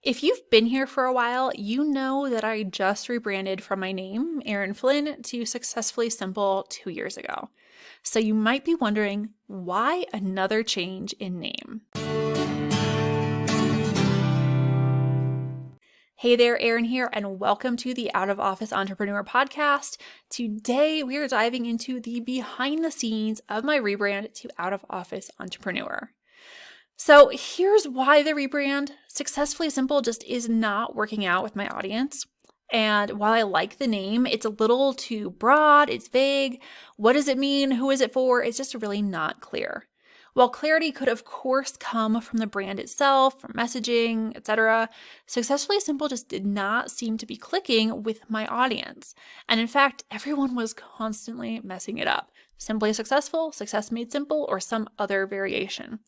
If you've been here for a while, you know that I just rebranded from my name, Erin Flynn, to Successfully Simple 2 years ago. So you might be wondering, why another change in name? Hey there, Erin here, and welcome to the Out of Office Entrepreneur podcast. Today, we are diving into the behind the scenes of my rebrand to Out of Office Entrepreneur. So here's why the rebrand, Successfully Simple, just is not working out with my audience. And while I like the name, it's a little too broad, it's vague. What does it mean? Who is it for? It's just really not clear. While clarity could, of course, come from the brand itself, from messaging, etc., Successfully Simple just did not seem to be clicking with my audience. And in fact, everyone was constantly messing it up. Simply Successful, Success Made Simple, or some other variation.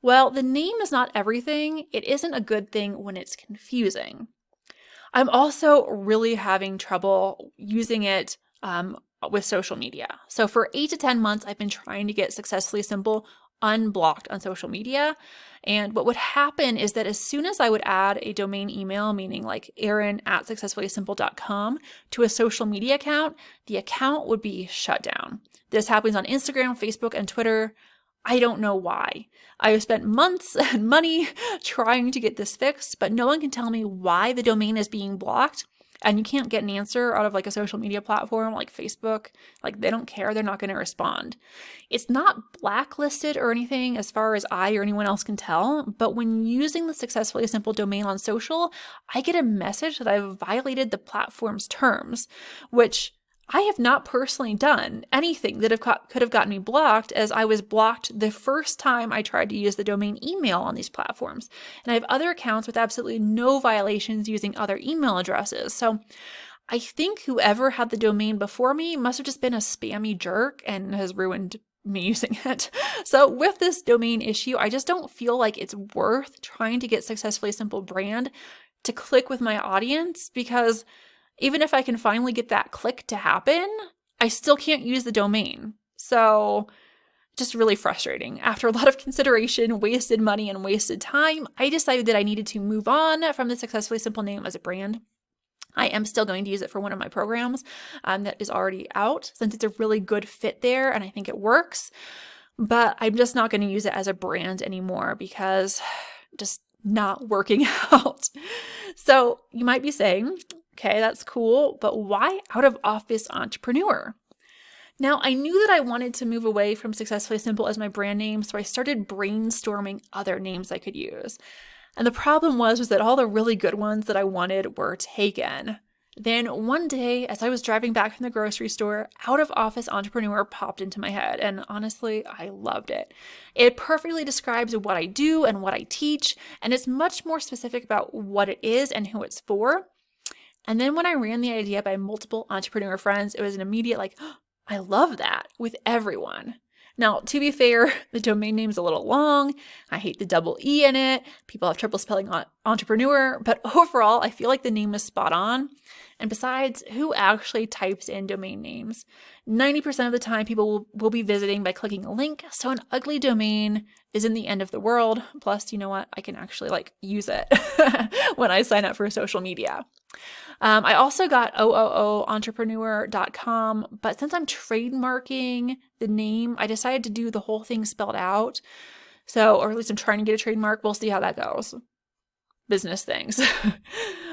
Well, the name is not everything. It isn't a good thing when it's confusing. I'm also really having trouble using it with social media. So for 8 to 10 months, I've been trying to get Successfully Simple unblocked on social media. And what would happen is that as soon as I would add a domain email, meaning like Erin@successfullysimple.com, to a social media account, the account would be shut down. This happens on Instagram, Facebook, and Twitter. I don't know why. I have spent months and money trying to get this fixed, but no one can tell me why the domain is being blocked. And you can't get an answer out of like a social media platform like Facebook. Like they don't care. They're not going to respond. It's not blacklisted or anything as far as I or anyone else can tell. But when using the Successfully Simple domain on social, I get a message that I've violated the platform's terms, which I have not personally done anything that could have gotten me blocked, as I was blocked the first time I tried to use the domain email on these platforms. And I have other accounts with absolutely no violations using other email addresses. So I think whoever had the domain before me must have just been a spammy jerk and has ruined me using it. So with this domain issue, I just don't feel like it's worth trying to get Successfully Simple brand to click with my audience, because even if I can finally get that click to happen, I still can't use the domain. So just really frustrating. After a lot of consideration, wasted money, and wasted time, I decided that I needed to move on from the Successfully Simple name as a brand. I am still going to use it for one of my programs that is already out, since it's a really good fit there and I think it works. But I'm just not going to use it as a brand anymore because just not working out. So you might be saying, okay, that's cool, but why Out of Office Entrepreneur? Now, I knew that I wanted to move away from Successfully Simple as my brand name, so I started brainstorming other names I could use. And the problem was that all the really good ones that I wanted were taken. Then one day, as I was driving back from the grocery store, Out of Office Entrepreneur popped into my head, and honestly, I loved it. It perfectly describes what I do and what I teach, and it's much more specific about what it is and who it's for. And then when I ran the idea by multiple entrepreneur friends, it was an immediate like, oh, I love that, with everyone. Now, to be fair, the domain name's a little long. I hate the double E in it. People have trouble spelling entrepreneur, but overall, I feel like the name is spot on. And besides, who actually types in domain names? 90% of the time, people will be visiting by clicking a link, so an ugly domain isn't the end of the world. Plus, you know what? I can actually use it when I sign up for social media. I also got ooentrepreneur.com, but since I'm trademarking the name, I decided to do the whole thing spelled out. So, or at least I'm trying to get a trademark. We'll see how that goes. Business things.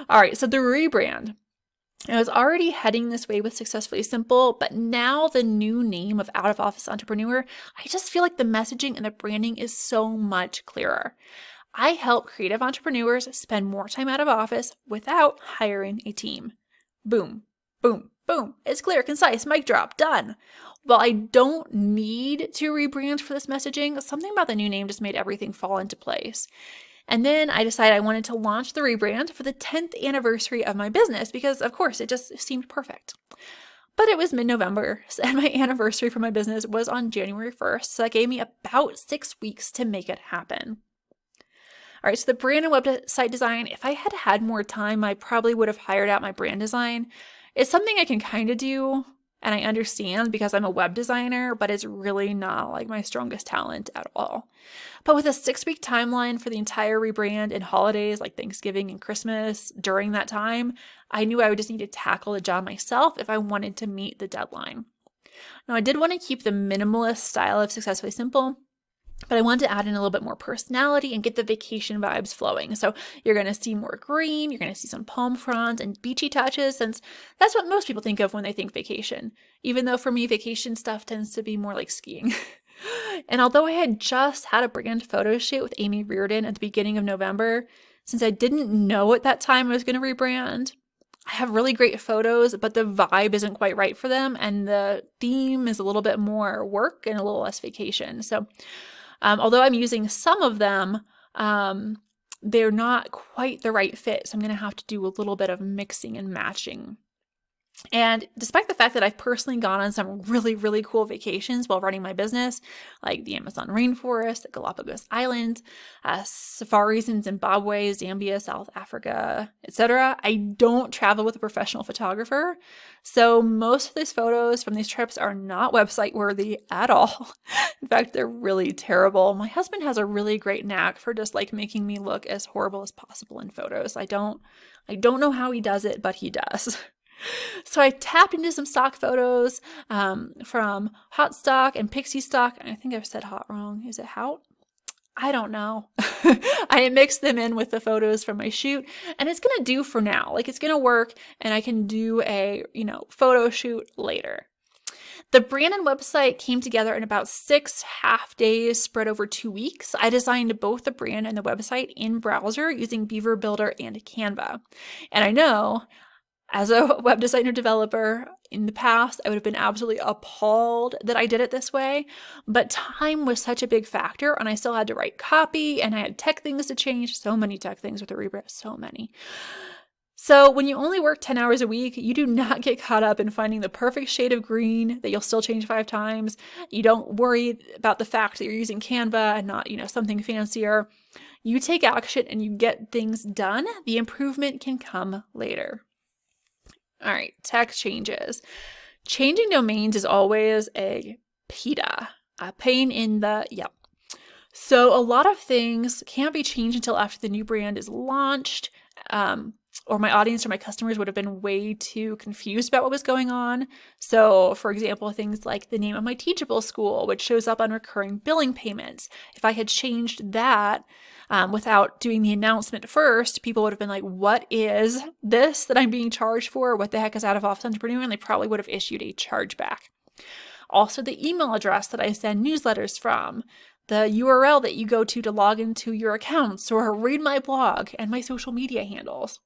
All right, so the rebrand. I was already heading this way with Successfully Simple, but now the new name of Out of Office Entrepreneur, I just feel like the messaging and the branding is so much clearer. I help creative entrepreneurs spend more time out of office without hiring a team. Boom, boom, boom. It's clear, concise, mic drop, done. While I don't need to rebrand for this messaging, something about the new name just made everything fall into place. And then I decided I wanted to launch the rebrand for the 10th anniversary of my business because, of course, it just seemed perfect. But it was mid-November, and my anniversary for my business was on January 1st, so that gave me about 6 weeks to make it happen. All right, so the brand and website design, if I had had more time, I probably would have hired out my brand design. It's something I can kind of do, And I understand because I'm a web designer, but it's really not like my strongest talent at all. But with a 6-week timeline for the entire rebrand and holidays like Thanksgiving and Christmas during that time, I knew I would just need to tackle the job myself if I wanted to meet the deadline. Now, I did want to keep the minimalist style of Successfully Simple, but I wanted to add in a little bit more personality and get the vacation vibes flowing. So you're going to see more green, you're going to see some palm fronds and beachy touches, since that's what most people think of when they think vacation. Even though for me, vacation stuff tends to be more like skiing. And although I had just had a brand photo shoot with Amy Reardon at the beginning of November, since I didn't know at that time I was going to rebrand, I have really great photos, but the vibe isn't quite right for them. And the theme is a little bit more work and a little less vacation. So although I'm using some of them, they're not quite the right fit. So I'm going to have to do a little bit of mixing and matching. And despite the fact that I've personally gone on some really, really cool vacations while running my business, like the Amazon rainforest, the Galapagos Islands, safaris in Zimbabwe, Zambia, South Africa, etc., I don't travel with a professional photographer. So most of these photos from these trips are not website worthy at all. In fact, they're really terrible. My husband has a really great knack for just like making me look as horrible as possible in photos. I don't know how he does it, but he does. So I tapped into some stock photos from Hot Stock and Pixie Stock. I think I've said hot wrong. Is it Hout? I don't know. I mixed them in with the photos from my shoot, and it's going to do for now. Like, it's going to work, and I can do a, photo shoot later. The brand and website came together in about 6 half days spread over 2 weeks. I designed both the brand and the website in browser using Beaver Builder and Canva. And I know, as a web designer developer in the past, I would have been absolutely appalled that I did it this way, but time was such a big factor, and I still had to write copy, and I had tech things to change, so many tech things with the rebrand, so many. So when you only work 10 hours a week, you do not get caught up in finding the perfect shade of green that you'll still change 5 times. You don't worry about the fact that you're using Canva and not, something fancier. You take action and you get things done. The improvement can come later. All right, tech changes. Changing domains is always a PITA, a pain in the, So a lot of things can't be changed until after the new brand is launched, or my audience or my customers would have been way too confused about what was going on. So for example, things like the name of my Teachable school, which shows up on recurring billing payments. If I had changed that, without doing the announcement first, people would have been like, what is this that I'm being charged for? What the heck is Out of Office Entrepreneur? And they probably would have issued a chargeback. Also, the email address that I send newsletters from, the URL that you go to log into your accounts or read my blog, and my social media handles.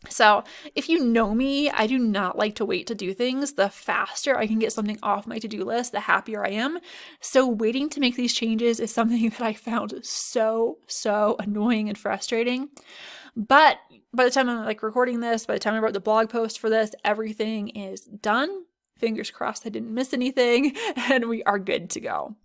So if you know me, I do not like to wait to do things. The faster I can get something off my to-do list, the happier I am. So waiting to make these changes is something that I found so annoying and frustrating. But by the time I'm recording this, by the time I wrote the blog post for this, everything is done. Fingers crossed I didn't miss anything, and we are good to go.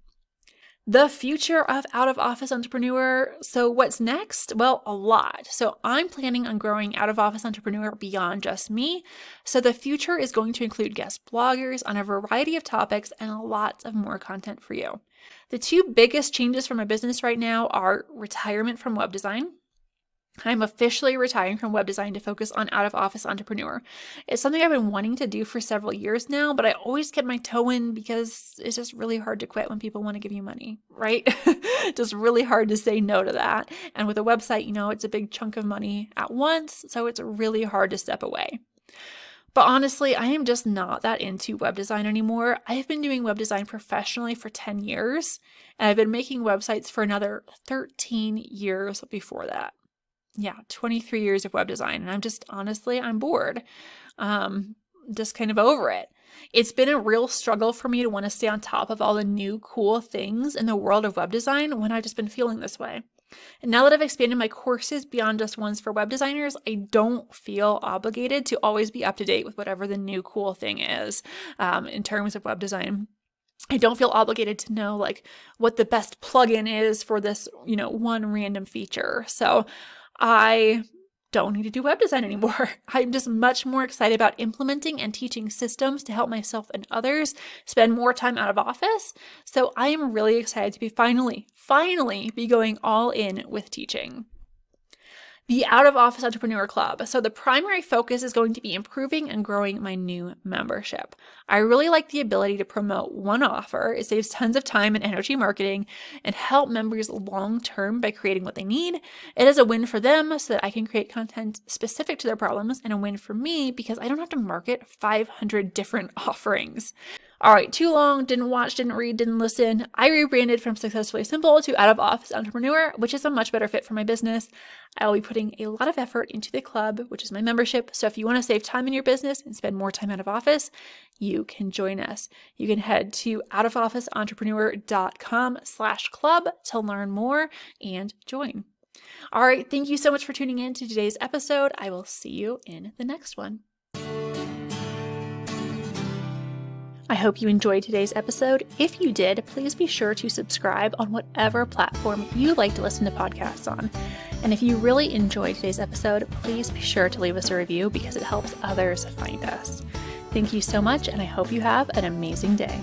The future of Out of Office Entrepreneur. So what's next? Well, a lot. So I'm planning on growing Out of Office Entrepreneur beyond just me. So the future is going to include guest bloggers on a variety of topics and lots of more content for you. The 2 biggest changes for my business right now are retirement from web design. I'm officially retiring from web design to focus on Out of Office Entrepreneur. It's something I've been wanting to do for several years now, but I always kept my toe in because it's just really hard to quit when people want to give you money, right? Just really hard to say no to that. And with a website, it's a big chunk of money at once, so it's really hard to step away. But honestly, I am just not that into web design anymore. I have been doing web design professionally for 10 years, and I've been making websites for another 13 years before that. 23 years of web design. And I'm bored. Just kind of over it. It's been a real struggle for me to want to stay on top of all the new cool things in the world of web design when I've just been feeling this way. And now that I've expanded my courses beyond just ones for web designers, I don't feel obligated to always be up to date with whatever the new cool thing is in terms of web design. I don't feel obligated to know what the best plugin is for this, one random feature. So I don't need to do web design anymore. I'm just much more excited about implementing and teaching systems to help myself and others spend more time out of office. So I am really excited to be finally be going all in with teaching. The Out of Office Entrepreneur Club. So the primary focus is going to be improving and growing my new membership. I really like the ability to promote one offer. It saves tons of time and energy marketing and help members long term by creating what they need. It is a win for them so that I can create content specific to their problems, and a win for me because I don't have to market 500 different offerings. All right, too long, didn't watch, didn't read, didn't listen. I rebranded from Successfully Simple to Out of Office Entrepreneur, which is a much better fit for my business. I will be putting a lot of effort into the club, which is my membership. So if you want to save time in your business and spend more time out of office, you can join us. You can head to outofofficeentrepreneur.com/club to learn more and join. All right, thank you so much for tuning in to today's episode. I will see you in the next one. I hope you enjoyed today's episode. If you did, please be sure to subscribe on whatever platform you like to listen to podcasts on. And if you really enjoyed today's episode, please be sure to leave us a review because it helps others find us. Thank you so much, and I hope you have an amazing day.